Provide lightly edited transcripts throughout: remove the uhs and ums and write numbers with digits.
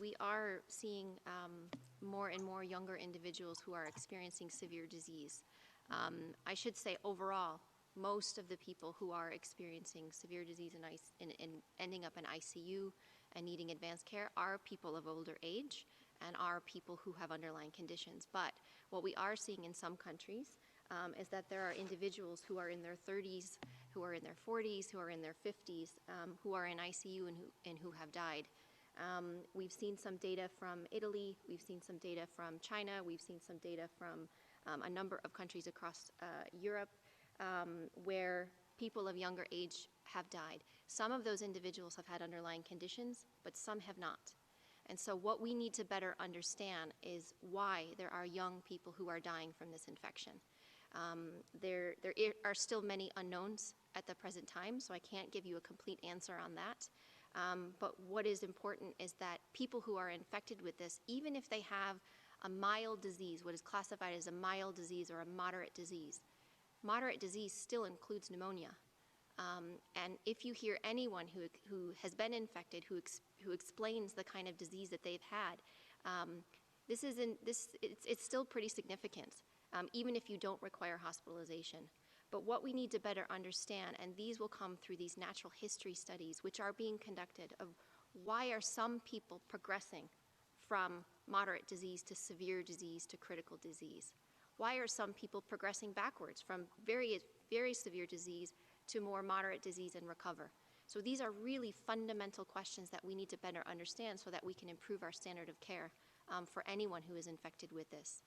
we are seeing more and more younger individuals who are experiencing severe disease. I should say overall, most of the people who are experiencing severe disease and ending up in ICU and needing advanced care are people of older age and are people who have underlying conditions. But what we are seeing in some countries is that there are individuals who are in their 30s, who are in their 40s, who are in their 50s, who are in ICU and who have died. We've seen some data from Italy, we've seen some data from China, we've seen some data from a number of countries across Europe where people of younger age have died. Some of those individuals have had underlying conditions, but some have not. And so what we need to better understand is why there are young people who are dying from this infection. There are still many unknowns at the present time, so I can't give you a complete answer on that. But what is important is that people who are infected with this, even if they have a mild disease, what is classified as a mild disease or a moderate disease still includes pneumonia. And if you hear anyone who has been infected, who explains the kind of disease that they've had, it's still pretty significant, even if you don't require hospitalization. But what we need to better understand, and these will come through these natural history studies, which are being conducted, of why are some people progressing from moderate disease to severe disease to critical disease? Why are some people progressing backwards from very, very severe disease to more moderate disease and recover? So these are really fundamental questions that we need to better understand so that we can improve our standard of care for anyone who is infected with this.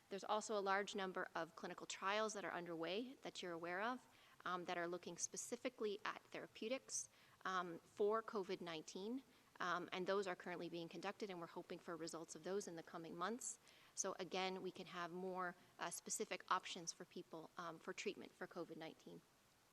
There's also a large number of clinical trials that are underway that you're aware of that are looking specifically at therapeutics for COVID-19, and those are currently being conducted, and we're hoping for results of those in the coming months. So again, we can have more specific options for people for treatment for COVID-19.